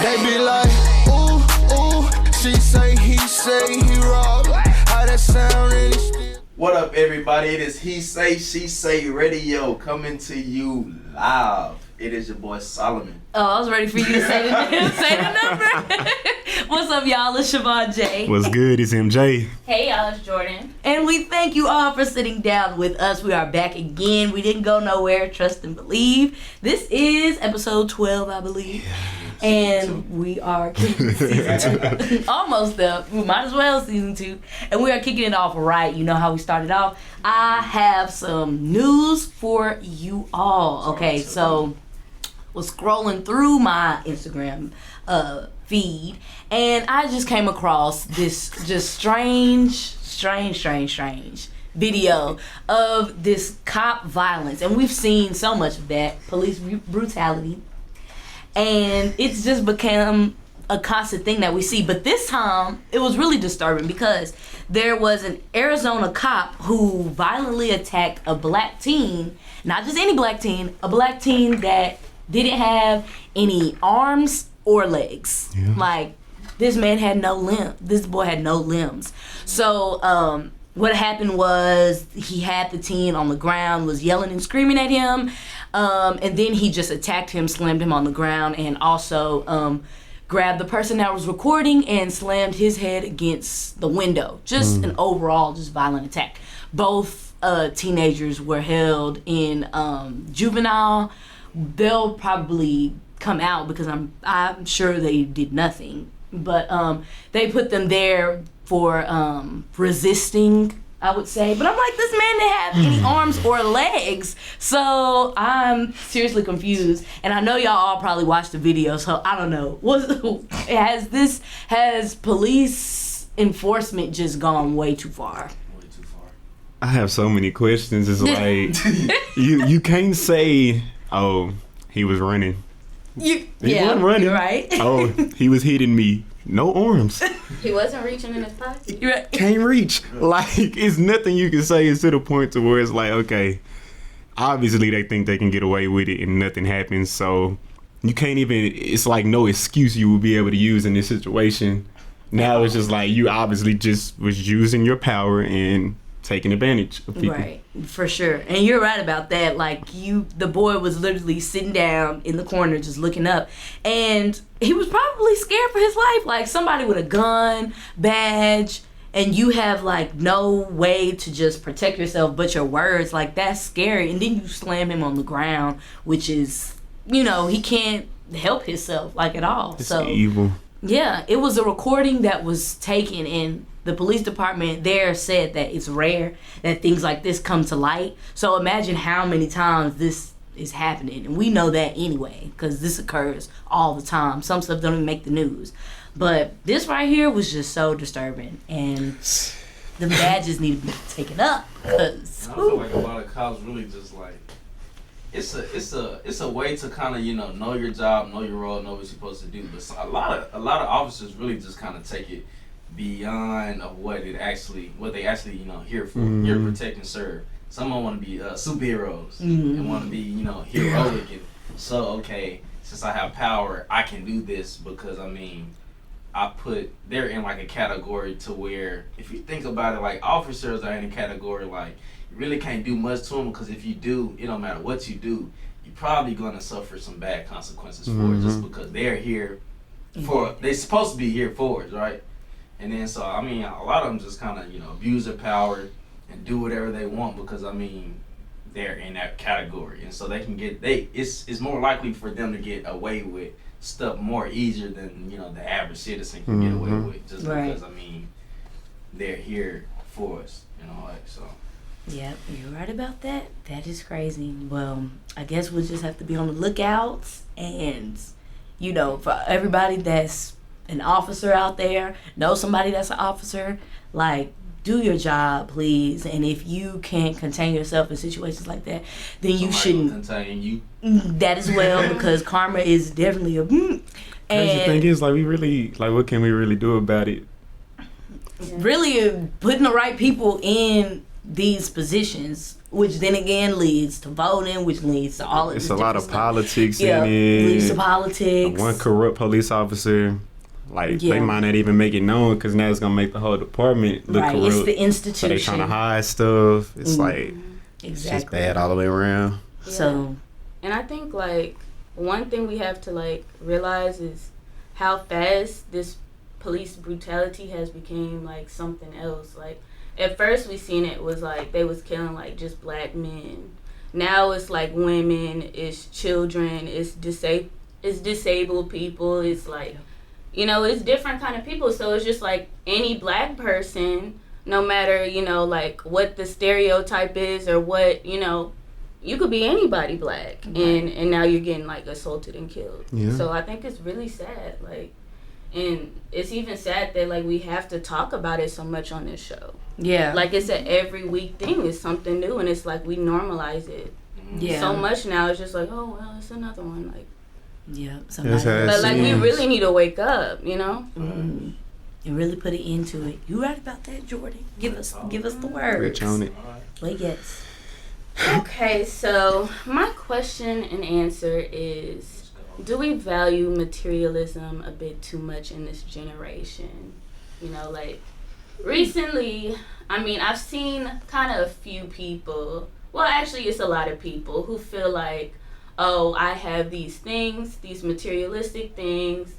They be like, ooh, ooh, she say, he say, he rob. How that sound really still. What up, everybody? It is He Say, She Say Radio coming to you live. It is your boy Solomon. Oh, I was ready for you to say the number. What's up, y'all? It's Siobhan J. What's good? It's MJ. Hey, y'all. It's Jordan. And we thank you all for sitting down with us. We are back again. We didn't go nowhere. Trust and believe. This is episode 12, I believe. Yeah, and we are kicking season 2. Almost there. We might as well season 2. And we are kicking it off right. You know how we started off. I have some news for you all. Okay, so was scrolling through my Instagram feed, and I just came across this just strange video of this cop violence, and we've seen so much of that, police brutality, and it's just become a constant thing that we see. But this time it was really disturbing because there was an Arizona cop who violently attacked a black teen, not just any black teen, a black teen that didn't have any arms or legs. Yeah. Like, this man had no limb. This boy had no limbs. So what happened was he had the teen on the ground, was yelling and screaming at him, and then he just attacked him, slammed him on the ground, and also grabbed the person that was recording and slammed his head against the window. Just an overall just violent attack. Both teenagers were held in juvenile. They'll probably come out because I'm sure they did nothing, but they put them there for resisting, I would say. But I'm like, this man didn't have any arms or legs, so I'm seriously confused. And I know y'all all probably watched the video, so I don't know. Has police enforcement just gone way too far? I have so many questions. It's like you can't say, oh, he was running. He wasn't running. You're right. Oh, he was hitting me. No arms. He wasn't reaching in his pocket. You're right. Can't reach. Like, it's nothing you can say. It's to the point to where it's like, okay, obviously they think they can get away with it and nothing happens. So you can't even, it's like no excuse you will be able to use in this situation. Now it's just like you obviously just was using your power and taking advantage of people. Right, for sure. And you're right about that. Like, the boy was literally sitting down in the corner just looking up, and he was probably scared for his life. Like, somebody with a gun, badge, and you have like no way to just protect yourself but your words. Like, that's scary. And then you slam him on the ground, which is, he can't help himself like at all. It's so evil. Yeah, it was a recording that was taken, and the police department there said that it's rare that things like this come to light. So imagine how many times this is happening. And we know that anyway, because this occurs all the time. Some stuff don't even make the news. But this right here was just so disturbing. And the badges need to be taken up. Cause, I feel like a lot of cops really just like, it's a way to kind of, know your job, know your role, know what you're supposed to do. But a lot of officers really just kind of take it beyond of what they actually here for. Here to protect and serve. Some want to be superheroes and want to be heroic, and so okay, since I have power I can do this because they're in like a category to where if you think about it, like officers are in a category like you really can't do much to them because if you do, it don't matter what you do, you're probably gonna suffer some bad consequences for it just because they're here for they're supposed to be here for it, right? And then so a lot of them just kind of abuse their power and do whatever they want because they're in that category, and so they can it's more likely for them to get away with stuff more easier than the average citizen can get away with just because they're here for us, so. Yep, you're right about that. That is crazy. Well, I guess we'll just have to be on the lookout, and for everybody that's an officer out there, know somebody that's an officer, like, do your job, please. And if you can't contain yourself in situations like that, then you shouldn't contain you. That as well, because karma is definitely a Crazy thing is, like, we really, like, what can we really do about it? Really putting the right people in these positions, which then again leads to voting, which leads to all of this. It's a lot of politics yeah, in it. leads to politics. One corrupt police officer, like they might not even make it known because now it's gonna make the whole department look corrupt. It's the institution. So they trying to hide stuff. It's like it's just bad all the way around. Yeah. So, and I think like one thing we have to like realize is how fast this police brutality has become like something else. Like at first we seen it was like they was killing like just black men. Now it's like women, it's children, it's disabled people. It's like, you know, it's different kind of people. So it's just like any black person, no matter, you know, like what the stereotype is or what, you know, you could be anybody black, and now you're getting like assaulted and killed. Yeah. So I think it's really sad, like, and it's even sad that like we have to talk about it so much on this show. yeah. Like it's an every week thing. It's something new, and it's like we normalize it so much now. It's just like, oh well, it's another one. Like, yeah. That's how it but like we seems. really need to wake up, you know. And really put it into it. You right about that, Jordan? Give us the words. Rich on it. But yes. Okay, so my question and answer is, do we value materialism a bit too much in this generation? You know, like recently, I mean, I've seen kind of a few people, well, actually it's a lot of people who feel like, oh, I have these things, these materialistic things,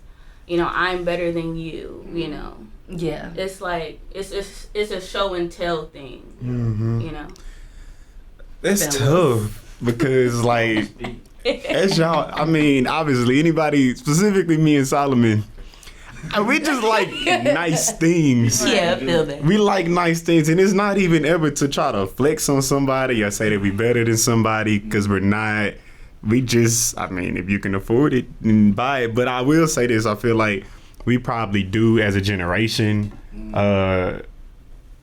you know, I'm better than you, you know. Yeah. It's like, it's a show and tell thing, you know. That's tough because like as y'all, I mean, obviously anybody, specifically me and Solomon, we just like nice things. Yeah, I feel that. We like nice things, and it's not even ever to try to flex on somebody or say that we better than somebody, because we're not. We just, I mean, if you can afford it, then buy it. But I will say this, I feel like we probably do as a generation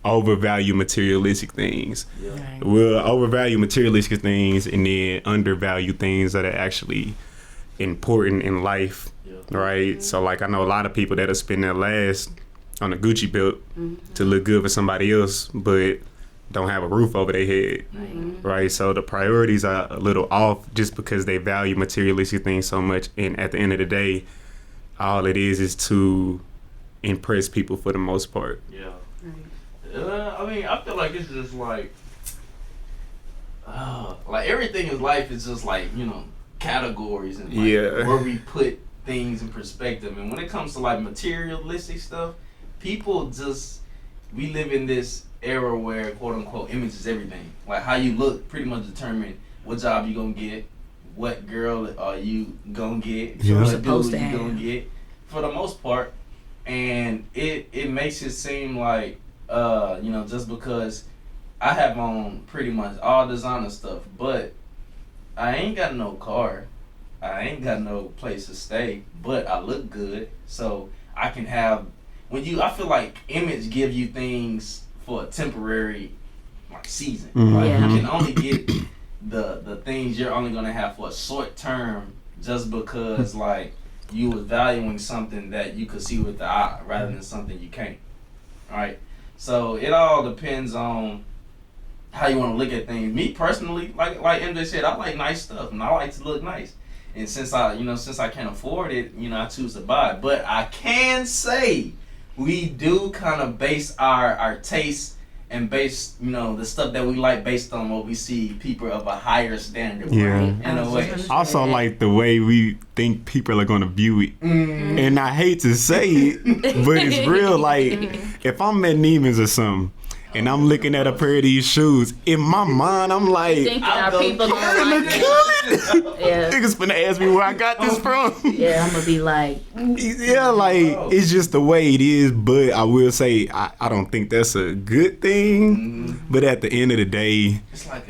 overvalue materialistic things. Right. We'll overvalue materialistic things and then undervalue things that are actually important in life, right? So like I know a lot of people that'll spend their last on a Gucci belt to look good for somebody else, but don't have a roof over their head, right? So the priorities are a little off just because they value materialistic things so much, and at the end of the day, all it is to impress people for the most part. Yeah. I mean, I feel like it's just like everything in life is just like, you know, categories and like where we put things in perspective. And when it comes to like materialistic stuff, people just, we live in this era where quote unquote image is everything. Like how you look pretty much determine what job you gonna get, what girl are you gonna get, what dude you gonna get, for the most part. And it makes it seem like you know, just because I have on pretty much all designer stuff, but I ain't got no car, I ain't got no place to stay, but I look good, so I can have, I feel like image give you things for a temporary like season. Like you can only get the things you're only gonna have for a short term, just because like you was valuing something that you could see with the eye rather than something you can't. Right? So it all depends on how you want to look at things. Me personally, like MJ said, I like nice stuff and I like to look nice. And since I can't afford it, you know, I choose to buy it. But I can say we do kind of base our taste and base, you know, the stuff that we like based on what we see people of a higher standard. Yeah. In a way. Also, like the way we think people are gonna view it, and I hate to say it, but it's real. Like if I'm at Neiman's or something, and I'm looking at a pair of these shoes, in my mind I'm like, Thinking our people gonna like it. Yeah. Niggas finna ask me where I got this from. Yeah, I'm gonna be like, Yeah, like it's just the way it is. But I will say I don't think that's a good thing. But at the end of the day, it's like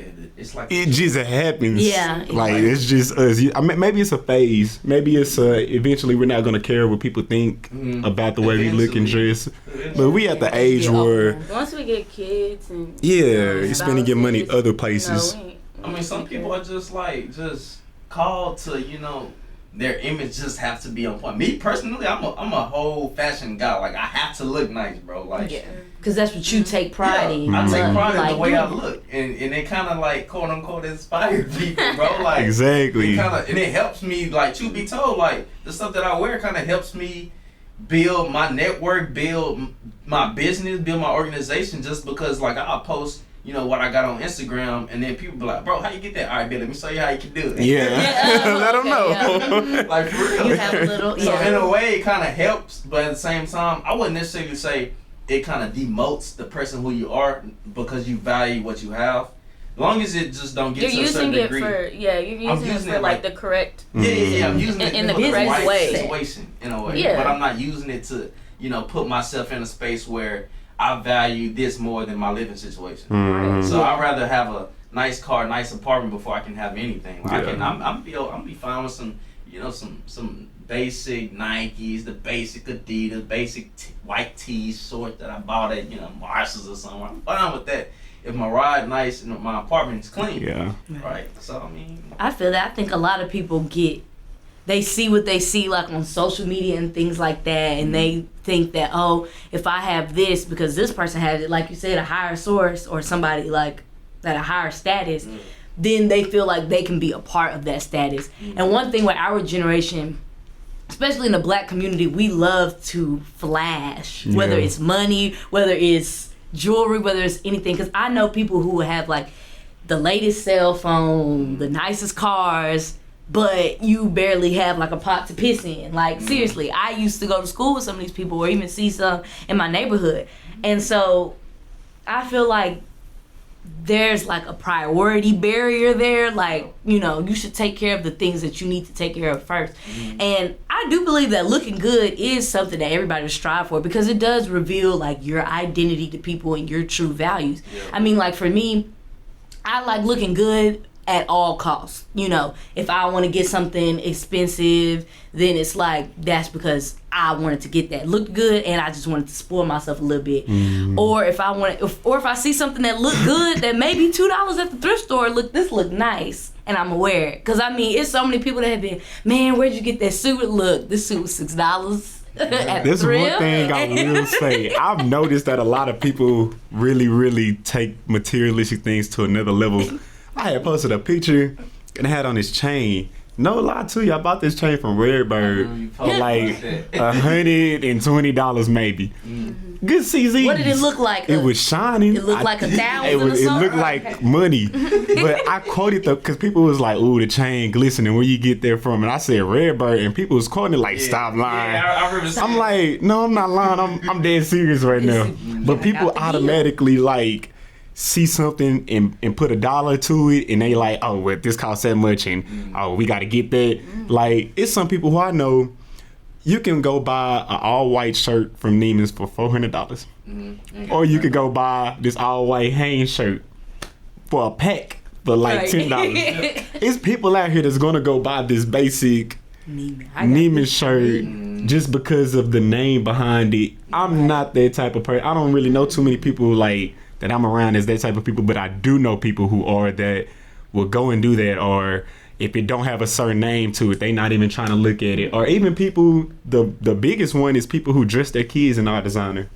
it just happens. Yeah, like it's just us. I mean, maybe it's a phase. Maybe it's eventually we're not gonna care what people think about the way we look and dress. But we at the age where once we get kids and you're spending your money other places. I mean, some people are just called to, you know, their image just have to be on point. Me personally, I'm a whole fashion guy. Like, I have to look nice, bro. Like, because that's what you take pride in. I take pride in like, the way I look, and it kind of like quote unquote inspired people, bro. Like, exactly. And it helps me. Like, truth be told, like the stuff that I wear kind of helps me build my network, build my business, build my organization. Just because, like, I'll post, you know, what I got on Instagram, and then people be like, bro, how you get that? All right, let me show you how you can do it. Let them know. Like, for real. You have a little, So in a way, it kind of helps, but at the same time, I wouldn't necessarily say it kind of demotes the person who you are because you value what you have. As long as it just don't get to a certain degree. You're using it for like the correct. Yeah. I'm using it in the for the correct right way. situation in a way. Yeah. But I'm not using it to, you know, put myself in a space where I value this more than my living situation. So I'd rather have a nice car, nice apartment before I can have anything. Like, I'm be fine with some, you know, some basic Nikes, the basic Adidas, basic white tees, short that I bought at, you know, Marshalls or somewhere. I'm fine with that if my ride nice and my apartment's clean. Yeah. Right. So I mean, I feel that. I think a lot of people they see what they see like on social media and things like that, and they think that, oh, if I have this because this person has it, like you said, a higher source or somebody like at a higher status, then they feel like they can be a part of that status. And one thing with our generation, especially in the black community, we love to flash, whether it's money, whether it's jewelry, whether it's anything. Because I know people who have like the latest cell phone, the nicest cars, but you barely have like a pot to piss in. Like, seriously, I used to go to school with some of these people or even see some in my neighborhood. And so I feel like there's like a priority barrier there. Like, you know, you should take care of the things that you need to take care of first. And I do believe that looking good is something that everybody should strive for because it does reveal like your identity to people and your true values. I mean, like for me, I like looking good at all costs. You know, if I want to get something expensive, then it's like that's because I wanted to get that look good and I just wanted to spoil myself a little bit. Or if I want or if I see something that look good that maybe $2 at the thrift store, look nice, and I'm aware. Because I mean, it's so many people that have been, man, where'd you get that suit? Look, this suit was $6 at This the one thrift. thing I will say. I've noticed that a lot of people really take materialistic things to another level. I had posted a picture and I had on this chain. No lie to you, I bought this chain from Redbird for like $120 maybe. Good CZ. What did it look like? It was shining. It looked like $1,000 It or something? looked like money. But I quoted because people was like, "Ooh, the chain glistening. Where you get that from?" And I said Redbird, and people was quoting it like, "Stop lying." Yeah, I remember I'm like, "No, I'm not lying. I'm dead serious right now." But people automatically like see something and put $1 to it, and they like, oh, well, this costs that much, and oh, we got to get that. Like, it's some people who I know, you can go buy an all-white shirt from Neiman's for $400, or you could go buy this all-white Hanes shirt for a pack for like $10. It's people out here that's gonna go buy this basic Neiman shirt just because of the name behind it. I'm not that type of person. I don't really know too many people like that I'm around as that type of people, but I do know people who are that will go and do that, or if it don't have a certain name to it, they not even trying to look at it. Or even people, the biggest one is people who dress their kids in art designer.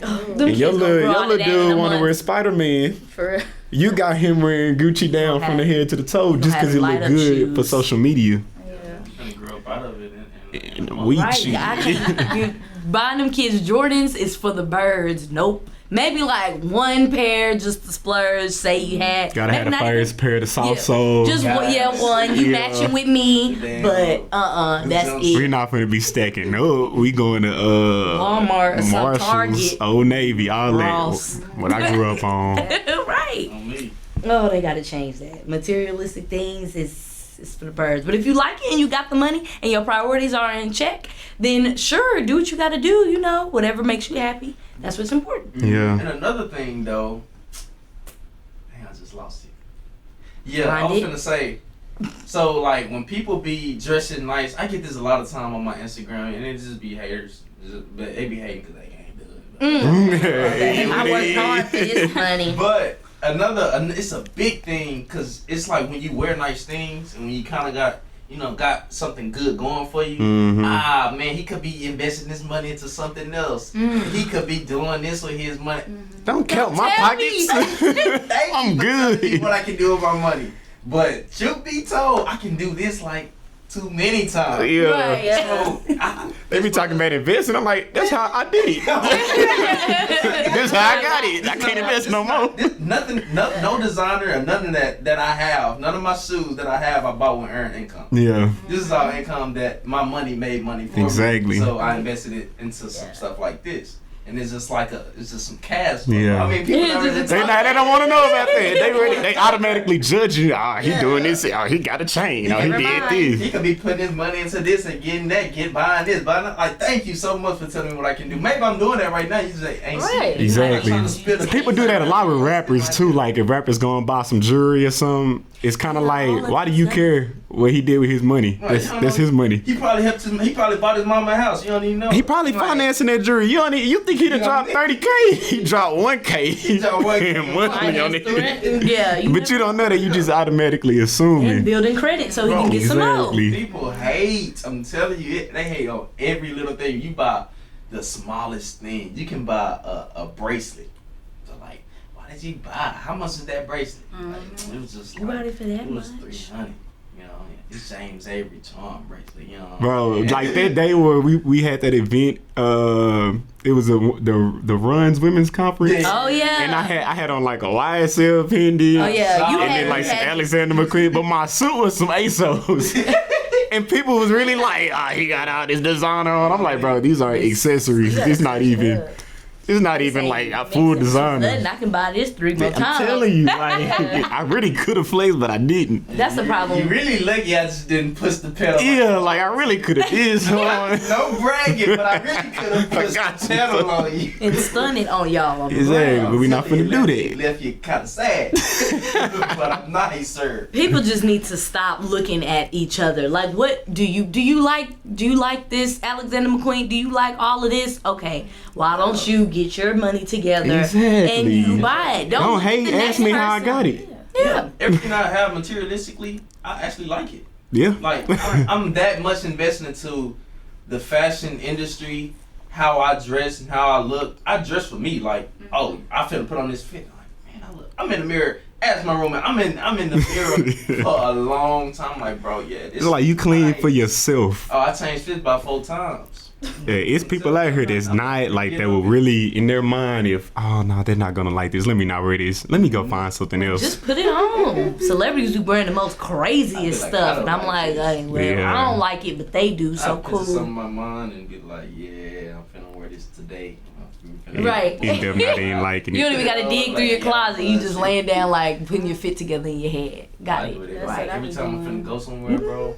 And your little dude want to wear Spider-Man. For You got him wearing Gucci down from the head to the toe just because it look good for social media. I grew up out of it. And weed Right, shit. I can't, buying them kids Jordans is for the birds. Nope. Maybe like one pair just to splurge. Say you had. Gotta have the not first even- pair of the soft sole. Just one, one. You matching with me, but that's We're it. not gonna be stacking. No, we going to Walmart or some Marshalls, Target. Old Navy, all Ross. that. What I grew up on. Right. On me. Oh, they gotta change that. Materialistic things is for the birds. But if you like it and you got the money and your priorities are in check, then sure, do what you gotta do. You know, whatever makes you happy. That's what's important. Yeah. And another thing though, dang, I just lost it. Yeah, I Find was it. gonna say. So like when people be dressing nice, I get this a lot of time on my Instagram, and it just be haters. But they be hating because they can't do it. I worked hard for this money. But it's a big thing because it's like when you wear nice things and when you kind of got, got something good going for you. Man, he could be investing this money into something else. He could be doing this with his money. Don't count my pockets. I'm good. What I can do with my money. But truth be told, I can do this like too many times. Yeah. Right, yeah. So, They be talking about investing. I'm like, that's how I did it. That's how I got it. I can't invest no more. No designer or none of that I have. None of my shoes that I have, I bought with earned income. Yeah. This is all income that my money made money for Exactly. me. So I invested it into some stuff like this. And it's just it's just some cash flow. Yeah. I mean, people don't really They don't want to know about that. They automatically judge you. He doing this. He got a chain. He did this. He could be putting his money into this and getting that, buying this, buying that. Like, thank you so much for telling me what I can do. Maybe I'm doing that right now. You just ain't Right. see. Exactly. People do that a lot with rappers too. Like if rappers go and buy some jewelry or something, it's kind of like, why do you care what he did with his money? Right. That's his money. He probably helped him. He probably bought his mama a house. You don't even know. He probably financing that jewelry. You think he'd have dropped 30K? He dropped 1K. He dropped 1K. monthly on it. Yeah, But you don't know that. You just automatically assuming. and building credit so he can get some more. Exactly. People hate. I'm telling you, they hate on every little thing. You buy the smallest thing. You can buy a bracelet. So like, why did you buy? How much is that bracelet? Like, it was just You bought it for that it was much? $300. You know, it's James Avery charm bracelet. You know, Bro, like that day where we had that event, it was the Runs Women's Conference. Oh yeah. And I had on like a YSL pendant. Oh yeah. You And had then like some had- Alexander McQueen, but my suit was some ASOS. And people was really like, he got all this designer on. I'm like, bro, these are accessories. It's not even. It's not even like a full designer. I can buy this 3 more times. I'm telling you, like, I really could have flexed, but I didn't. That's the problem. You really lucky I just didn't push the pedal. Yeah, like I really could have did something. No bragging, but I really could have pushed the pedal on you. And stun it on y'all. On the Exactly, ground. but we not finna do It that. left you kind of sad. But I'm nice, sir. People just need to stop looking at each other. Like, what do you like? Do you like this, Alexander McQueen? Do you like all of this? Okay, why don't you get your money together Exactly. and you buy it? Don't look at hate. the Ask next me how I person. got it. Yeah. Everything I have materialistically, I actually like it. Yeah. Like, I'm that much invested into the fashion industry, how I dress and how I look. I dress for me. Like, oh, I finna put on this fit. Like, man, I'm in the mirror. Ask my roommate. I'm in the mirror for a long time. Like, bro, yeah. This It's like you clean nice. for yourself. Oh, I changed fits about 4 times. Yeah, it's people out here that's not like that will really in their mind if no they're not gonna like this. Let me not wear this. Let me go find something else. Just put it on. Celebrities be wearing the most craziest I stuff, don't and I'm like like, this. hey, well, Yeah. I don't like it, but they do. So I put something cool. in my mind and be like, yeah, I'm finna wear this today. I'm finna- Right. And them not even liking You don't it. even gotta dig through your closet. You just laying down like putting your fit together in your head. Got I do it. it That's right. what I Every be time I'm doing. finna go somewhere, bro,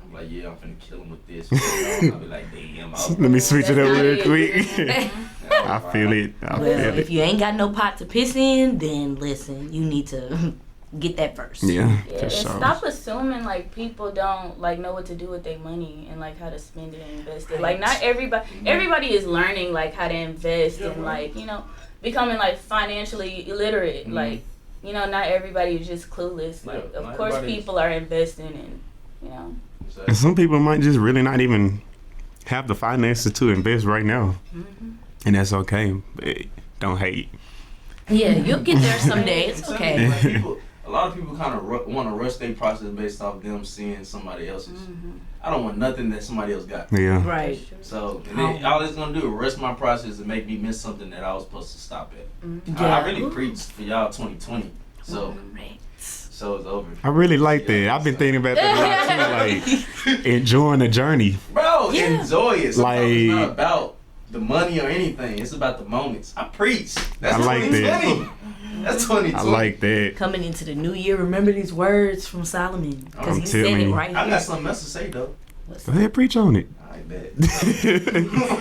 I'm like, yeah, I'm finna kill him with this. I'll be like, damn. Let me switch it up real quick. Mm-hmm. I feel it. I Well, feel if it. you ain't got no pot to piss in, then listen, you need to get that first. Yeah, Yeah, for and sure. stop assuming like people don't like know what to do with their money and like how to spend it and invest it. Like not everybody is learning like how to invest and like, you know, becoming like financially illiterate. Like, you know, not everybody is just clueless. Like Yeah, of not course everybody's- people are investing and you know. And some people might just really not even have the finances to invest right now, and that's okay. But don't hate. Yeah, you'll get there someday. It's I'm okay. telling you, like, a lot of people kind of want to rush their process based off them seeing somebody else's. I don't want nothing that somebody else got. Yeah. Right. So and then all it's gonna do is rush my process and make me miss something that I was supposed to stop at. I really preached for y'all 2020. So so it's over. I really like that. I've been thinking about that a lot too, like enjoying the journey. Bro, Yeah. enjoy it. Sometimes it's Like- not about the money or anything. It's about the moments. I preach. That's I like 2020. that. That's 2020. I like that. Coming into the new year, remember these words from Solomon because I'm he said telling it you. right I here. got something else to say though. Go ahead, preach on it. I bet.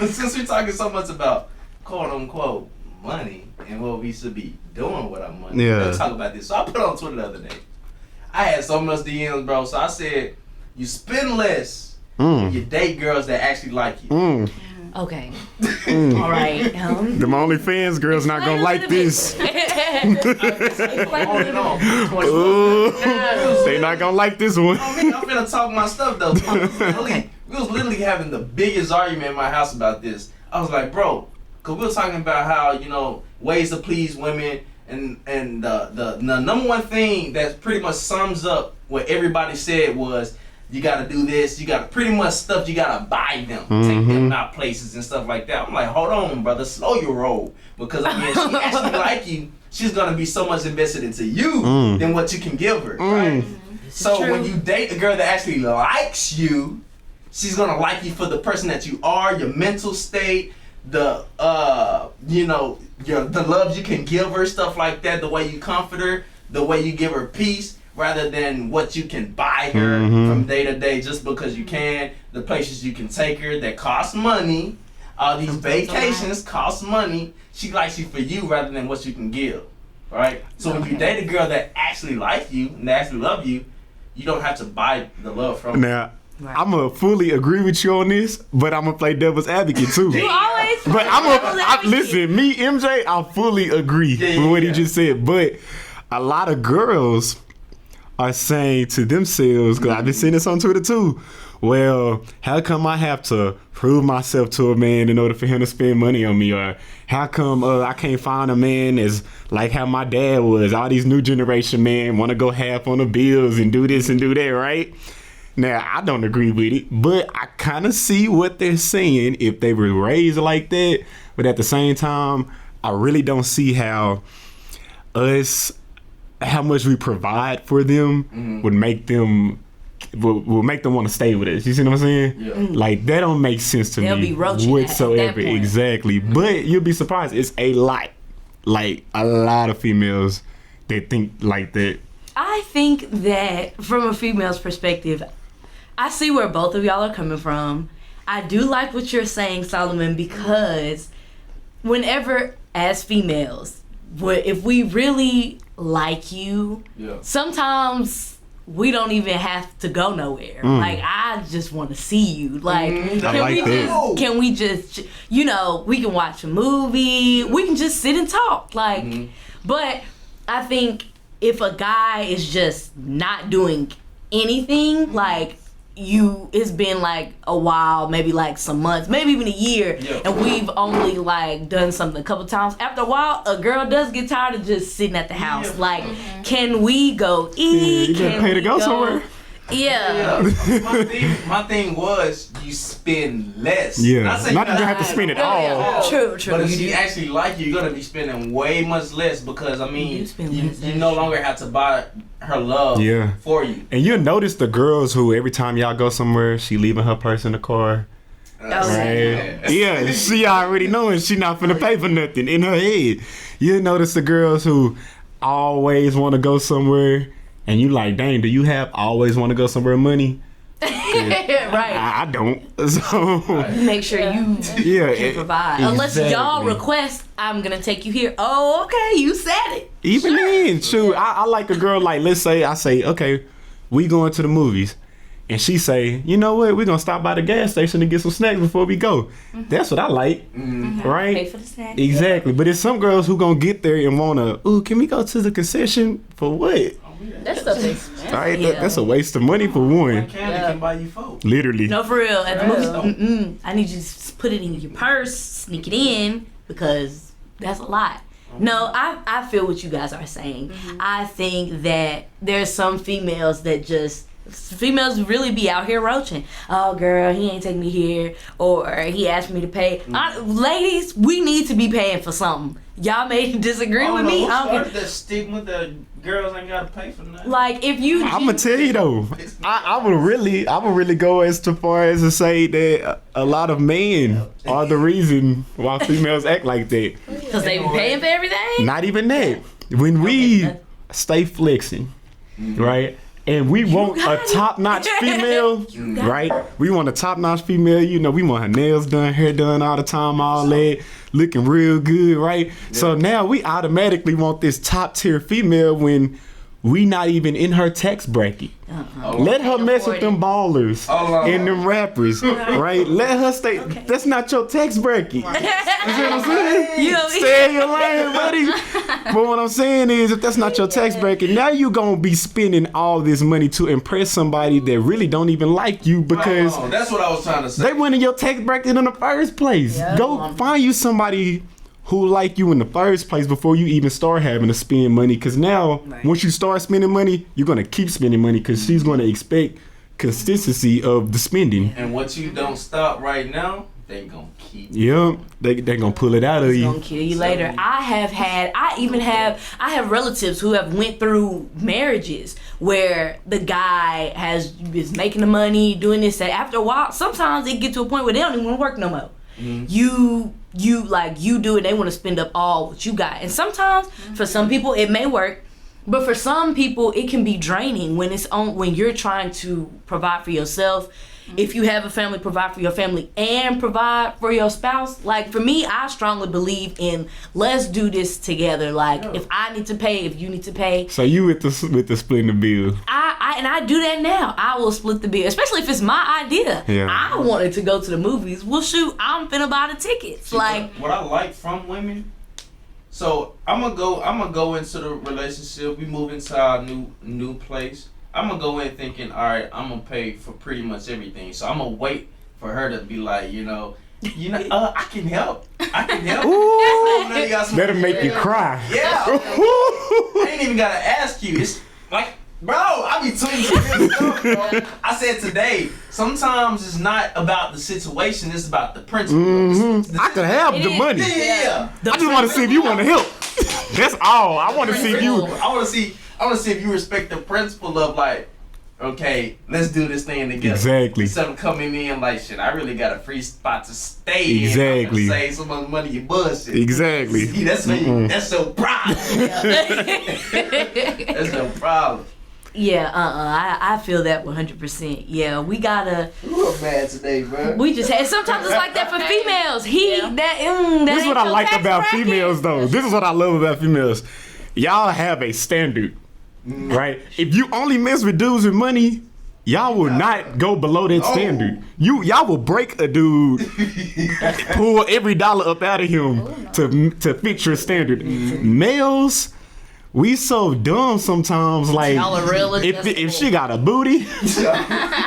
Since we're talking so much about quote unquote money and what we should be doing with our money, Yeah. let's talk about this. So I put on Twitter the other day. I had so much DMs, bro. So I said, you spend less, you date girls that actually like you. Okay. All right. Them OnlyFans girls not gonna like this. They not gonna like this one. I'm finna talk my stuff though. We was literally having the biggest argument in my house about this. I was like, bro, cause we were talking about how, ways to please women, and the number one thing that pretty much sums up what everybody said was, you gotta do this, you gotta pretty much stuff, you gotta buy them, take them out places and stuff like that. I'm like, hold on, brother, slow your roll. Because if she actually like you, she's gonna be so much invested into you than what you can give her, right? So when you date a girl that actually likes you, she's gonna like you for the person that you are, your mental state, the the love you can give her, stuff like that, the way you comfort her, the way you give her peace, rather than what you can buy her from day to day just because you can, the places you can take her that cost money, all these vacations cost money. She likes you for you rather than what you can give, right? So when you date a girl that actually likes you and that actually love you, you don't have to buy the love from her. Now, I'm gonna fully agree with you on this, but I'm gonna play devil's advocate too. You always. But listen, me, MJ, I fully agree with what he just said. But a lot of girls are saying to themselves, because I've been seeing this on Twitter too, well, how come I have to prove myself to a man in order for him to spend money on me? Or how come I can't find a man as like how my dad was? All these new generation men want to go half on the bills and do this and do that, right? Now, I don't agree with it, but I kind of see what they're saying if they were raised like that. But at the same time, I really don't see how much we provide for them would make them want to stay with us. You see what I'm saying? Yeah. Like, that don't make sense to They'll me be roaching whatsoever. at that point. Exactly. But you'll be surprised. It's a lot. Like, a lot of females that think like that. I think that from a female's perspective, I see where both of y'all are coming from. I do like what you're saying, Solomon, because whenever, as females, if we really like you, sometimes we don't even have to go nowhere. Like, I just want to see you. Like, can we just, we can watch a movie, we can just sit and talk. Like, but I think if a guy is just not doing anything, like, it's been like a while, maybe like some months, maybe even a year, and we've only like done something a couple times. After a while, a girl does get tired of just sitting at the house. Like, can we go eat? You gotta pay to go somewhere. Yeah. My thing was, you spend less. Yeah. Not that you have to spend it all. True. But if she actually like you, you're gonna be spending way much less because you no longer have to buy her love for you. And you'll notice the girls who every time y'all go somewhere, she leaving her purse in the car. Right? Yeah, she already knowing she not finna pay for nothing in her head. You'll notice the girls who always want to go somewhere. And you like, dang, do you always want to go somewhere money? Right. I don't. So make sure you can provide. Exactly. Unless y'all request, I'm going to take you here. Oh, okay, you said it. Even then, shoot, I like a girl, like, let's say, I say, okay, we going to the movies. And she say, you know what, we're going to stop by the gas station to get some snacks before we go. That's what I like, right? Pay for the snacks. Exactly. But there's some girls who going to get there and want to, ooh, can we go to the concession? For what? That stuff's expensive. Right? That's a waste of money for one. Candy can buy you folk. Literally. No, for real. At the movie, I need you to put it in your purse, sneak it in, because that's a lot. No, I feel what you guys are saying. I think that there's some females that females really be out here roaching. Oh, girl, he ain't taking me here, or he asked me to pay. Ladies, we need to be paying for something. Y'all may disagree with me. Who started that stigma that girls ain't gotta pay for nothing? Like, if you, I'm gonna tell you though, I would really go as far as to say that a lot of men are the reason why females act like that. Because they be paying for everything. Not even that. When we stay flexing, right? And we want a top-notch female, right? We want a top-notch female. We want her nails done, hair done all the time, all that, looking real good, right? Yeah. So now we automatically want this top-tier female when we not even in her tax bracket. Let her mess with them ballers and them rappers, right? Let her stay. That's not your tax bracket. You see what I'm saying? Stay in your lane, buddy. But what I'm saying is, if that's not your tax bracket, now you gonna be spending all this money to impress somebody that really don't even like you because that's what I was trying to say. they went in your tax bracket in the first place. Go find you somebody who like you in the first place before you even start having to spend money. Because now, once you start spending money, you're going to keep spending money because she's going to expect consistency of the spending. And once you don't stop right now, they going to keep. Yep, they going to pull it out of you. It's going to kill you later. I have relatives who have went through marriages where the guy is making the money, doing this, that. After a while, sometimes it get to a point where they don't even want to work no more. You do it, they want to spend up all what you got. And sometimes for some people it may work, but for some people it can be draining when you're trying to provide for yourself. If you have a family, provide for your family and provide for your spouse. Like for me, I strongly believe in let's do this together. Like if I need to pay, if you need to pay. So you with the splitting the bill. I do that now. I will split the bill, especially if it's my idea. Yeah. I wanted to go to the movies. Well, shoot, I'm finna buy the tickets. See, what I like from women. So I'm gonna go into the relationship. We move into our new place. I'm gonna go in thinking, all right, I'm gonna pay for pretty much everything. So I'm gonna wait for her to be like, I can help. Ooh, that'll make you cry. Yeah. I ain't even gotta ask you. It's like, bro, I be telling you real stuff, bro. I said today, sometimes it's not about the situation, it's about the principle. Mm-hmm. I could have the money. Yeah. I just want to see if you want to help. That's all. I want to see if you. I want to see if you respect the principle of like, okay, let's do this thing together. Exactly. Instead of coming in like, shit, I really got a free spot to stay Exactly. in. Save some of the money you bullshit. Exactly. See, that's your problem. That's your problem. Yeah, I feel that 100%. Yeah, we gotta. You mad today, bro? We just had. Sometimes it's like that for females. That This is what I like about bracket. females, though. This is what I love about females. Y'all have a standard, right? If you only mess with dudes with money, y'all will not go below that standard. Y'all will break a dude, pull every dollar up out of him to fit your standard. Males. We so dumb sometimes, like if she got a booty,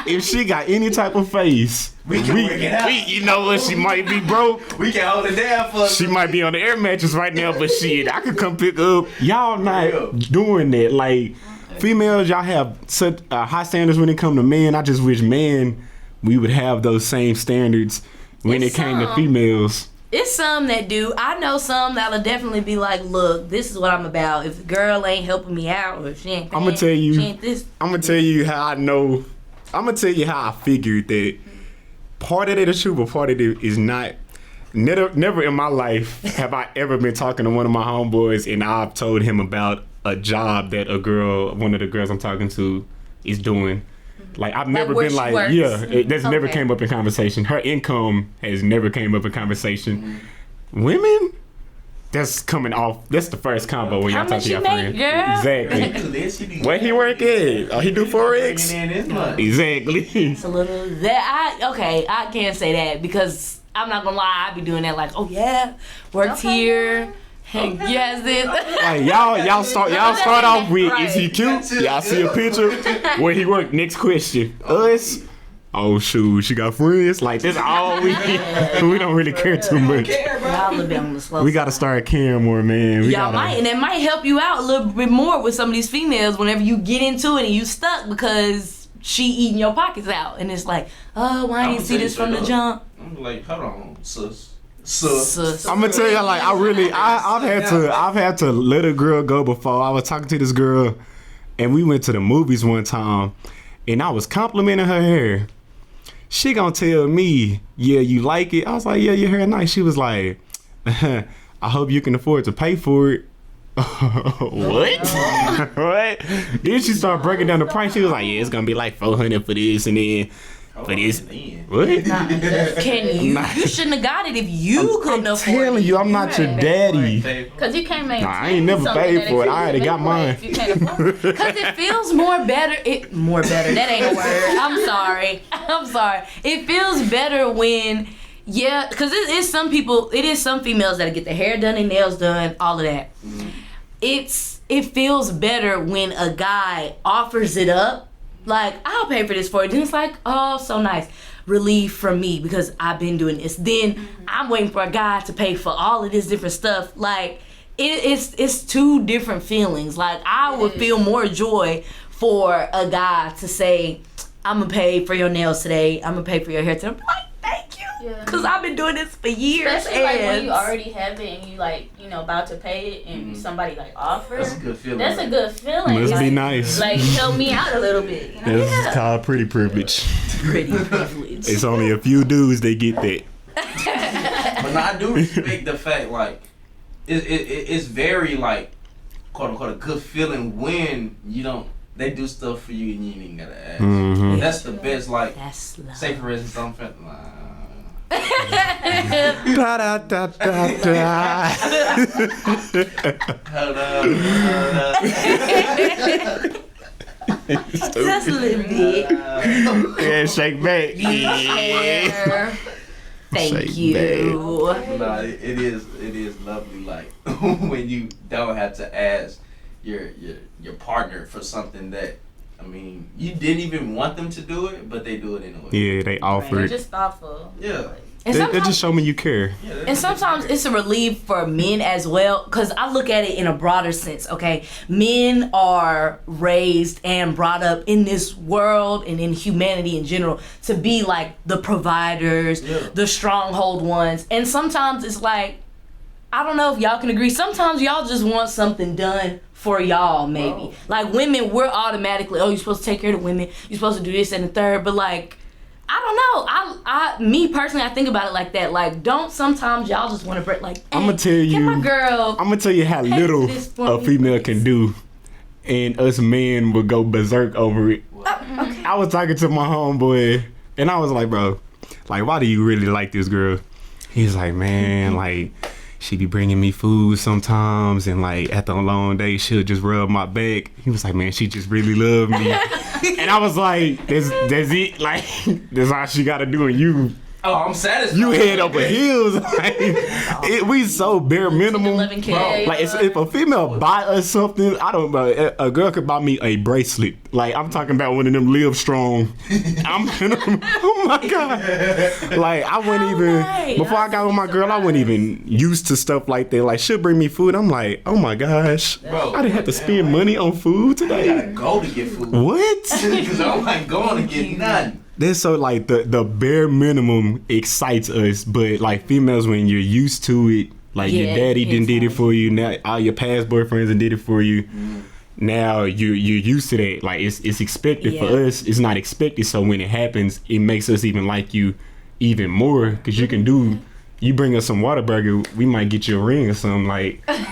if she got any type of face, we can work it out. You know what? She might be broke. We can hold it down for. She might be on the air mattress right now, but shit, I could come pick up. Y'all not doing that. Like females, y'all have such high standards when it come to men. I just wish we would have those same standards when it came to females. It's some that do. I know some that'll definitely be like, look, this is what I'm about. If the girl ain't helping me out, or if she ain't, I'm gonna tell you. She ain't this. I'm gonna tell you how I know. I'm gonna tell you how I figured that part of it is true, but part of it is not. Never in my life have I ever been talking to one of my homeboys and I've told him about a job that one of the girls I'm talking to, is doing. Like I've never been like, works. That's never came up in conversation. Her income has never came up in conversation. Women, that's coming off. That's the first combo when y'all talk to your friend. Exactly. Where he work at? Oh, he do Forex. Exactly. It's a little that I can't say that because I'm not gonna lie. I be doing that like, oh yeah, worked here. Hey, yes, this. Like y'all start off with, is he cute? Y'all see a picture where he work. Next question. Us. Oh shoot, she got friends. Like that's all we don't really care too much. Y'all a bit on the slow We gotta start caring more, man. And it might help you out a little bit more with some of these females whenever you get into it and you stuck because she eating your pockets out and it's like, oh, why didn't you see this from the jump? I'm like, hold on, sus. I'm gonna tell you, like, I've had to let a girl go before. I was talking to this girl, and we went to the movies one time, and I was complimenting her hair. She gonna tell me, yeah, you like it? I was like, yeah, your hair nice. She was like, I hope you can afford to pay for it. What? What? Then she started breaking down the price. She was like, yeah, it's gonna be like $400 for this, and then But it's then. what? Nah, can you? You shouldn't have got it if you couldn't I'm afford telling it. you, I'm not your daddy. Because you can't maintain. Nah, I ain't never something paid that for it. if I you already got make money, mine. if you can't afford it. Because it feels more better. More better. That ain't a word. I'm sorry. It feels better when, yeah, because it is some people, it is some females that get their hair done and nails done, all of that. It feels better when a guy offers it up. Like, I'll pay for this for you. Then it's like, oh, so nice. Relief from me because I've been doing this. Then I'm waiting for a guy to pay for all of this different stuff. Like, it's two different feelings. Like, I would feel more joy for a guy to say, I'm gonna pay for your nails today. I'm gonna pay for your hair today. I'm like, thank you. Because I've been doing this for years. Especially like when you already have it and you like, you know, about to pay it and somebody like offers. That's a good feeling. That's a good feeling. Must like, be nice. Like, help me out a little bit. You know? This is called pretty privilege. Pretty privileged. It's only a few dudes that get that. But no, I do respect the fact, like, it's very, like, quote unquote, a good feeling when you don't, they do stuff for you and you ain't even gotta ask. Mm-hmm. That's the best, like, That's love. say for instance, I'm feeling, Da da da da da. hold up. Just a little bit. Yeah, shake back. Yeah. Thank Shake you. No, it is lovely, like, when you don't have to ask your partner for something that, I mean, you didn't even want them to do it, but they do it anyway. Yeah, they They're offered. just thoughtful. Yeah. And They sometimes, just show me you care. and sometimes it's a relief for men as well, because I look at it in a broader sense, okay? Men are raised and brought up in this world and in humanity in general to be like the providers, the stronghold ones. And sometimes it's like, I don't know if y'all can agree, sometimes y'all just want something done for y'all, maybe. Bro. Like, women, we're automatically, oh, you're supposed to take care of the women, you're supposed to do this and the third, but like, I don't know. Me personally, I think about it like that. Like, don't sometimes y'all just want to break? Like, hey, I'ma tell you. can my girl? I'm gonna tell you how little this for a me, female please. can do, and us men will go berserk over it. Okay. I was talking to my homeboy, and I was like, bro, like, why do you really like this girl? He's like, man, like, she be bringing me food sometimes, and like after a long day, she'll just rub my back. He was like, man, she just really love me. And I was like, that's it. Like, that's all she gotta do, and you I'm satisfied. You head over heels. Like, we so bare minimum. 11K. Bro. Like, if a female buy us something, I don't know. A girl could buy me a bracelet. Like, I'm talking about one of them Live Strong. Oh my God. Like, I wouldn't even, right. before I got with my girl, I wasn't even used to stuff like that. Like, she'll bring me food. I'm like, oh my gosh. Bro, I didn't have to spend money on food I gotta today. go to get food. What? Because I'm not going to get nothing. That's so like the bare minimum excites us, but like females, when you're used to it, like your Yeah, daddy it's did it like- for you, now all your past boyfriends done did it for you. Now you're used to that. Like it's expected. Yeah. For us, it's not expected. So when it happens, it makes us even like you even more, because you can do. You bring us some Whataburger, we might get you a ring or something, like You hear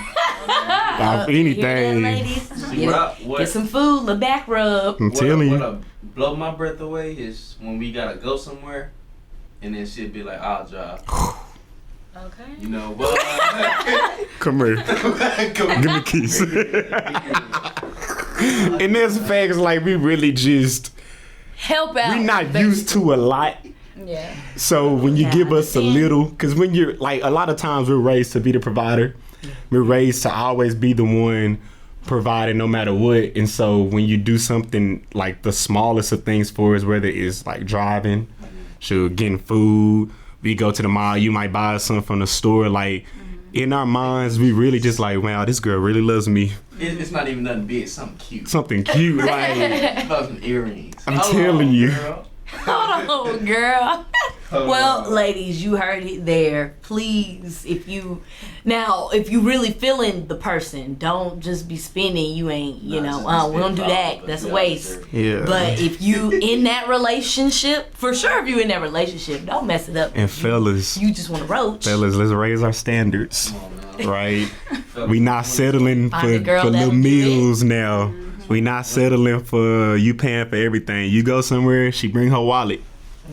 that, anything. ladies? See, Get some food, the back rub. I'm telling you. What blow my breath away is when we gotta go somewhere, and then she'll be like, "I'll drive." Okay. You know, but Come here. Give me a kiss. And there's facts, like we really just Help out. we not used to a lot. Yeah. So when you Yeah, give us a understand. little, because when you're like, a lot of times we're raised to be the provider. We're raised to always be the one providing no matter what. And so when you do something like the smallest of things for us, whether it's like driving, getting food, we go to the mall, you might buy us something from the store. Like in our minds, we really just like, wow, this girl really loves me. it's not even nothing big. It's something cute. Something cute. Like, Fucking earrings. I'm Hold telling on, you. girl. Hold on, girl. Hold Well, on. ladies, you heard it there. Please, if you really feeling the person, don't just be spending. You ain't, we don't do that. That's a waste. yeah. But if you in that relationship, for sure, if you in that relationship, don't mess it up. And fellas, You just want to roach. let's raise our standards. Come on, now. Right? We not settling Find a for girl little that'll do meals now. We not settling for you paying for everything. You go somewhere, she bring her wallet.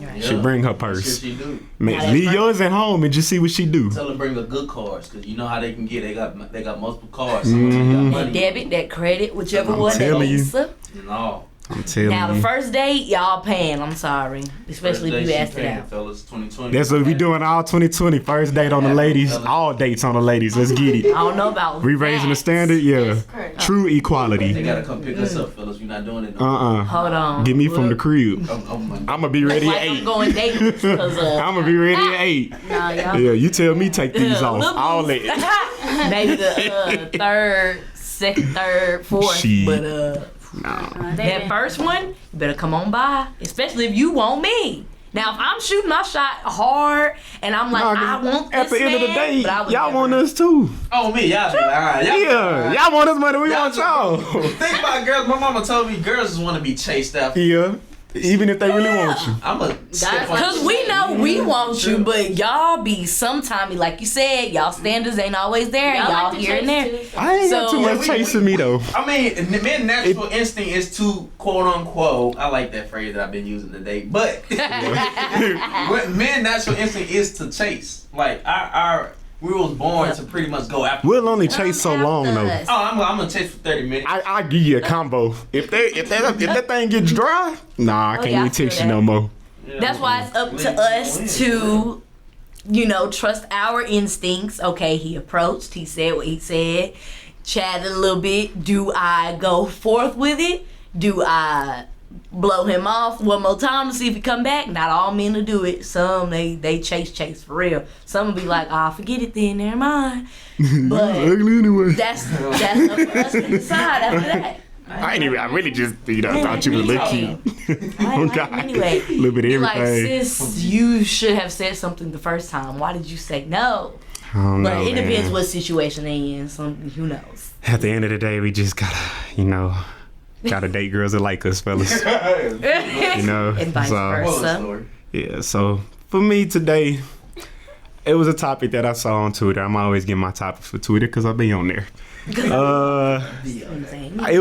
Right. She bring her That's purse. what she do. Man, leave yours at home and just see what she do. Tell her bring her good cards, cause you know how they can get. They got multiple cards. That debit, that credit, whichever one, that telling you. Visa. And all. I'm telling Now the you. first date, y'all paying. I'm sorry, especially if you asked it out. Fellas, 2020. That's what we doing all 2020. First date on the ladies. All dates on the ladies. Let's get it. I don't know about We raising the that. standard? Yeah. correct. True They equality. gotta come pick us up, fellas. We're not doing it. No. Hold on. Get me from the crib. I'm I'ma be ready Like at I'm 8. going dating because I'ma be ready at 8. Nah, y'all. Yeah, you tell me take these off. Look, All that. maybe the third, second, third, fourth, Shit. but They that been- first one, you better come on by, especially if you want me. Now, if I'm shooting my shot hard and I'm like, I want this at the end of the man, day, but I would y'all never- want us too. Oh me, y'all be like, alright, Yeah, y'all want us more than we want y'all. Think about girls. My mama told me girls just want to be chased after. Yeah, even if they really want you. I'm a Cause we know we want you, but y'all be sometime, like you said, y'all standards ain't always there. Y'all Y'all like to here and there. chase too. I ain't got So- too Yeah, much we- chasing me though. I mean, men's natural instinct is to quote unquote. I like that phrase that I've been using today. But what men's natural instinct is to chase. Like we was born to pretty much go after. We'll only chase so long though. Us. Oh, I'm gonna chase for 30 minutes. I give you a combo. If that thing gets dry, nah, I can't yeah, I even feel text you that. no more. That's why it's up to us to, trust our instincts. Okay, he approached, he said what he said, chatted a little bit. Do I go forth with it? Do I blow him off one more time to see if he come back? Not all men will do it. Some they chase for real. Some will be like, forget it then, never mind. But Ugly anyway. that's up to us to decide after that. I really just thought you would look cute. I Oh like God, him anyway. a little bit of Be like, everything. sis, you should have said something the first time. Why did you say no? I don't But know, it depends man. what situation they in. Who knows? At the end of the day, we just gotta date girls that like us, fellas. And vice so, versa. yeah. So for me today, it was a topic that I saw on Twitter. I'm always getting my topics for Twitter because I be on there. It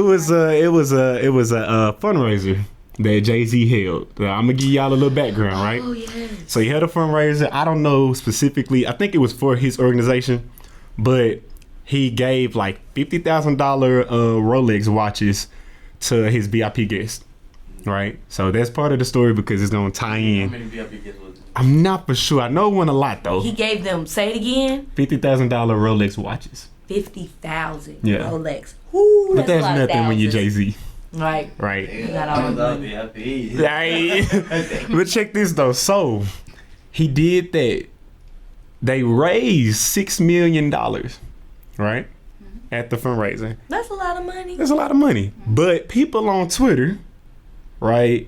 was a fundraiser that Jay-Z held. I'm gonna give y'all a little background, right? Oh yes. So he had a fundraiser. I don't know specifically. I think it was for his organization, but he gave like $50,000 Rolex watches to his VIP guests, right? So that's part of the story because it's gonna tie How in. many VIP guests was it? I'm not for sure. I know it went a lot though. He gave them. Say it again. $50,000 Rolex watches. 50,000 Yeah. Rolex. Woo, But that's a lot of nothing when you're thousands. Jay-Z, Right. right? got all the money. VIP. Right. But check this though. So he did that. They raised $6 million, right? At the fundraiser. That's a lot of money. That's a lot of money. But people on Twitter, right,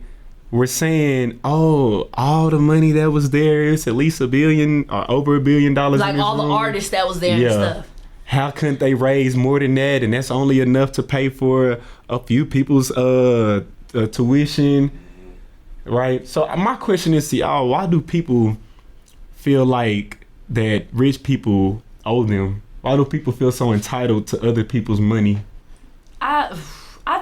were saying, oh, all the money that was there, it's at least $1 billion or over $1 billion. Like in this all the room. artists that was there and stuff. How couldn't they raise more than that? And that's only enough to pay for a few people's tuition, right? So my question is to y'all, why do people feel like that rich people owe them? Why do people feel so entitled to other people's money? I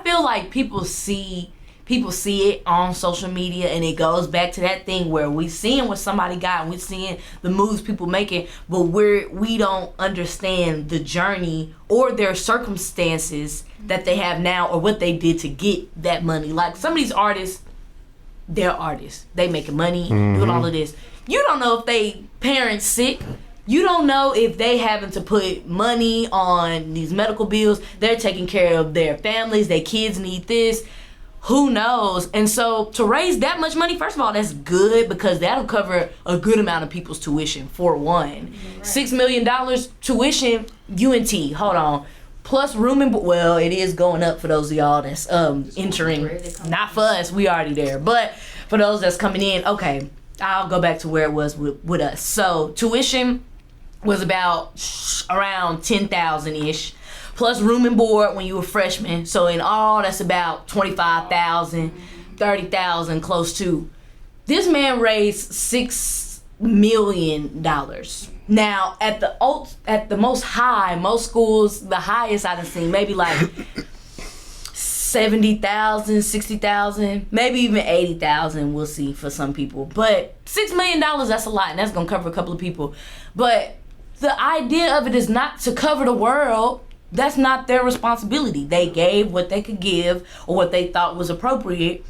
feel like people see it on social media, and it goes back to that thing where we seeing what somebody got and we seeing the moves people making, but we don't understand the journey or their circumstances that they have now or what they did to get that money. Like some of these artists, they're artists. They making money, doing all of this. You don't know if they parents sick. You don't know if they having to put money on these medical bills. They're taking care of their families. Their kids need this. Who knows? And so to raise that much money, first of all, that's good because that'll cover a good amount of people's tuition for one. Right. $6 million tuition, UNT. Hold on. Plus room and well, it is going up for those of y'all that's entering. Not for us, we already there. But for those that's coming in, okay, I'll go back to where it was with us. So tuition was about around $10,000-ish. Plus room and board when you were freshman. So in all, that's about $25,000, $30,000 close to. This man raised $6 million. Now at the most high, most schools, the highest I've seen, maybe like $70,000, $60,000, maybe even $80,000. We'll see for some people. But $6 million, that's a lot, and that's gonna cover a couple of people. But the idea of it is not to cover the world. That's not their responsibility. They gave what they could give or what they thought was appropriate.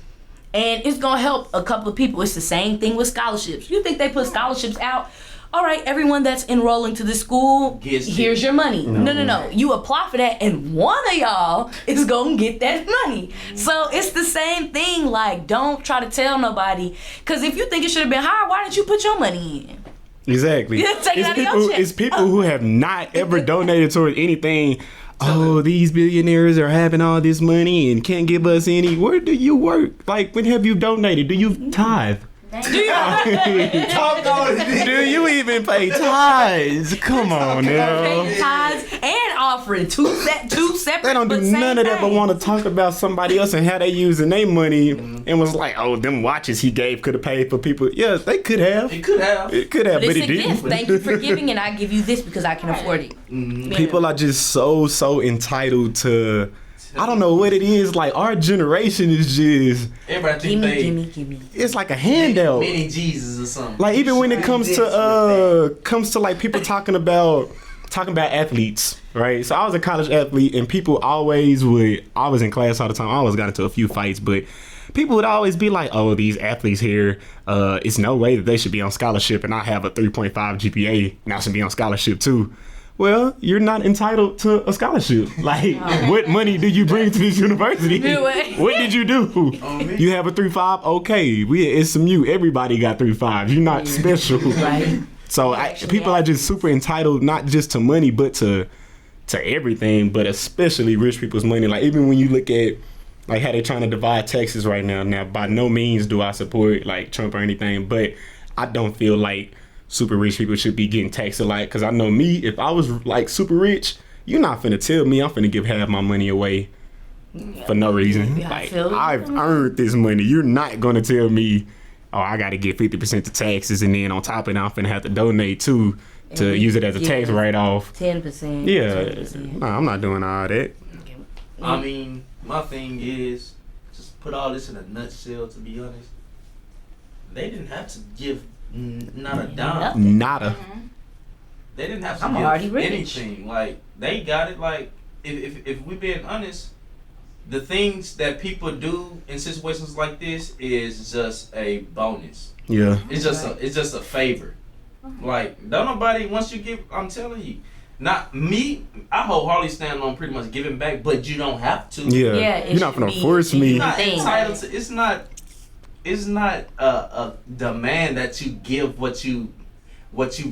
And it's gonna help a couple of people. It's the same thing with scholarships. You think they put scholarships out? All right, everyone that's enrolling to this school, here's your money. No. You apply for that, and one of y'all is gonna get that money. So it's the same thing. Like, don't try to tell nobody. Because if you think it should have been higher, why didn't you put your money in? Exactly. Take it out of your check. It's people who have not ever donated toward anything. Oh, these billionaires are having all this money and can't give us any. Where do you work? Like, when have you donated? Do you tithe? Do you? Do you even pay tithes? Come on now. Pay tithes and offering two separate. They don't do none of that but want to talk about somebody else and how they using their money and was like, oh, them watches he gave could have paid for people. Yeah, they could have. It could have. It could have, but it's it a didn't. gift. Thank you for giving, and I give you this because I can afford it. People are just so entitled to. I don't know what it is. Like, our generation is just. Everybody think Gimme. It's like a handout. mini Jesus or something. Like, even when it comes to like people talking about athletes, right? So I was a college athlete, and people always would. I was in class all the time. I always got into a few fights, but people would always be like, "Oh, these athletes here, it's no way that they should be on scholarship, and I have a 3.5 GPA, and I should be on scholarship too." Well, you're not entitled to a scholarship. Like, what money did you bring to this university? What did you do? You have a 3.5? Okay, it's SMU. Everybody got 3.5s. You're not special. Right. So people are just super entitled, not just to money, but to everything, but especially rich people's money. Like, even when you look at like how they're trying to divide taxes right now. Now, by no means do I support like Trump or anything, but I don't feel like super rich people should be getting taxed a lot, because I know me, if I was like super rich, you're not finna tell me I'm finna give half my money away for no reason. Like, I've earned this money. You're not gonna tell me, oh, I gotta get 50% to taxes, and then on top of it, I'm finna have to donate too to use it as a tax write-off. 10%. Yeah, 10%. no, I'm not doing all that. I mean, my thing is, just put all this in a nutshell, to be honest. They didn't have to give not a dime. Nada. They didn't have I'm to already give rich. anything. Like, they got it. Like, if we're being honest, the things that people do in situations like this is just a bonus. Yeah. It's just a favor. Like, don't nobody, once you give, I'm telling you, not me, I wholeheartedly stand on pretty much giving back, but you don't have to. Yeah. You're not gonna force me. You're not entitled to. It's not a demand that you give what you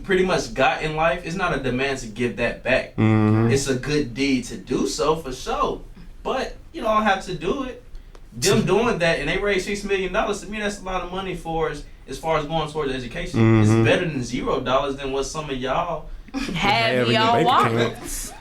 pretty much got in life. It's not a demand to give that back. Mm-hmm. It's a good deed to do so, for sure. But you don't have to do it. Them doing that, and they raised $6 million, to me that's a lot of money for us as far as going towards education. Mm-hmm. It's better than $0 than what some of y'all Have in your y'all bank wallet. account.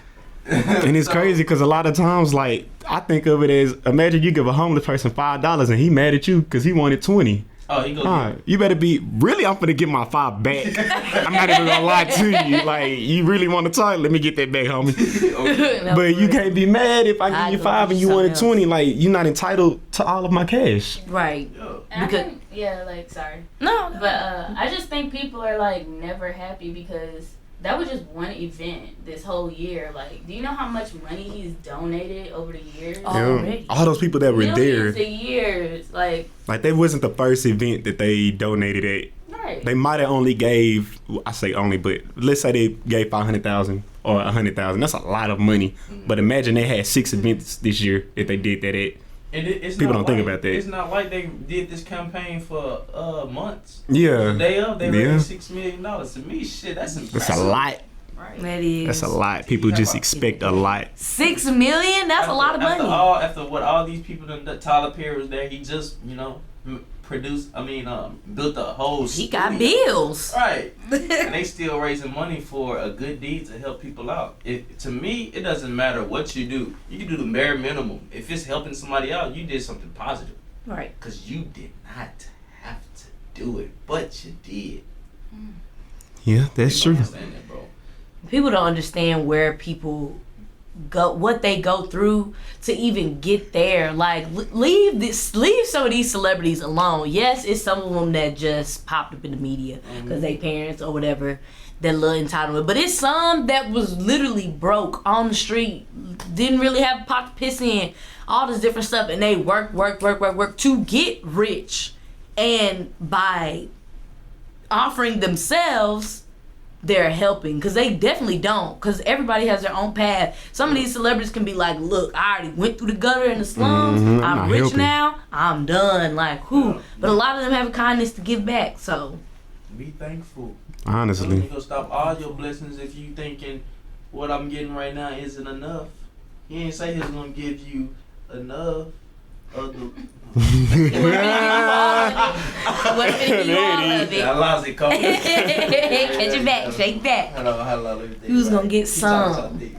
And it's crazy because a lot of times, like, I think of it as, imagine you give a homeless person $5 and he mad at you because he wanted 20. Oh, he goes. You better be, really, I'm finna get my $5 back. I'm not even gonna lie to you. Like, you really want to talk? Let me get that back, homie. No, But you for real. can't be mad if I give you go $5 do and you wanted something 20. Like, you're not entitled to all of my cash. Right. And I Because- think, sorry. No. But I just think people are like never happy because that was just one event this whole year. Like, do you know how much money he's donated over the years? Already. All those people that were Millions there, of years. Like, that wasn't the first event that they donated at. right. They might have only gave, I say only, but let's say they gave 500,000 or 100,000. That's a lot of money. But imagine they had 6 events this year if they did that at. And it's People not don't think like- about that. It's not like they did this campaign for months. Yeah. The day of, they raised $6 million. To me, shit, that's impressive. That's a lot. Right. That is. That's a lot. People just expect a lot. $6 million? That's a lot of money. After what all these people done, Tyler Perry was there. He just, built a whole. He got studio. bills. Right. And they still raising money for a good deed to help people out. To me, it doesn't matter what you do. You can do the bare minimum. If it's helping somebody out, you did something positive. Right. Because you did not have to do it, but you did. Yeah, that's People true. don't understand that, bro. People don't understand where people what they go through to even get there. Like, leave some of these celebrities alone. Yes, it's some of them that just popped up in the media because they parents or whatever, that little entitlement. But it's some that was literally broke on the street, didn't really have a pot to piss in, all this different stuff, and they work to get rich. And by offering themselves, they're helping, because they definitely don't, because everybody has their own path. Some of these celebrities can be like, look, I already went through the gutter and the slums, I'm rich now, I'm done, like, who? But a lot of them have a kindness to give back, so be thankful. Honestly, You're gonna stop all your blessings if you thinking what I'm getting right now isn't enough. He ain't say he's gonna give you enough of the what if you all of it? I lost it, Cole. Catch it back, shake back. Hello. You was gonna get some. You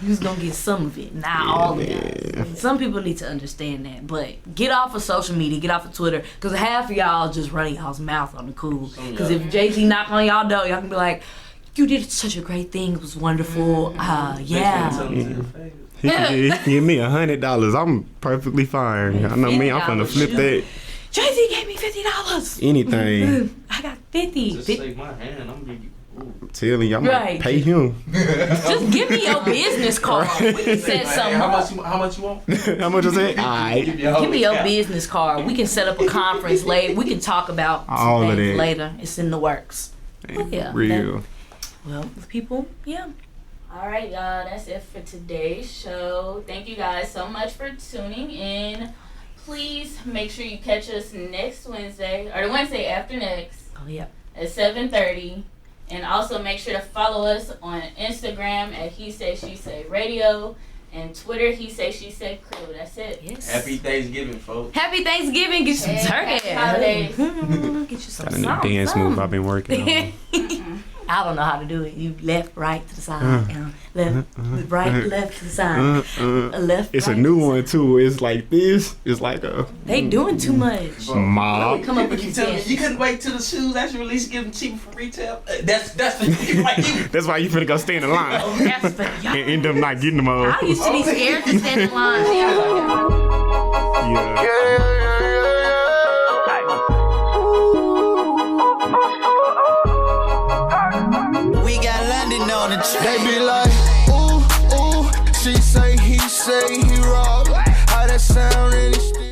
was gonna get some of it, not all of it. Some people need to understand that. But get off of social media, get off of Twitter, because half of y'all just running y'all's mouth on the cool. Because if Jay-Z knock on y'all door, y'all can be like, you did such a great thing, it was wonderful. Yeah. He can give me $100. I'm perfectly fine. I know me. I'm finna flip that. Jay-Z gave me $50. Anything. I got 50. Just shake my hand. I'm gonna Tell you, I'm gonna pay him. Just give me your business card. We can set something up. How much you want? How much is that? Alright. Give me your business card. We can set up a conference later. We can talk about all of that later. It's in the works. Yeah. Real. Well, people, yeah. All right, y'all. That's it for today's show. Thank you guys so much for tuning in. Please make sure you catch us next Wednesday, or the Wednesday after next. Oh, yeah. At 7:30. And also make sure to follow us on Instagram at HeSaySheSay Radio and Twitter HeSaySheSay Crew. That's it. Yes. Happy Thanksgiving, folks. Happy Thanksgiving. Get you some turkey. Holidays. Get you some Got a new dance move I've been working on. I don't know how to do it. You left, right to the side, left, right, left to the side, left. It's right, a new one too. It's like this. It's like a. They doing too much. Mob. Come up with You these tell me things. you couldn't wait till the shoes actually released, get them cheaper from retail. That's like you. That's why you finna go stand in line That's for y'all. and end up not getting them all. I used to be scared to stand in line. Yeah. We got London on the train. They be like, ooh, she say, he say, he robbed. How that sound really still?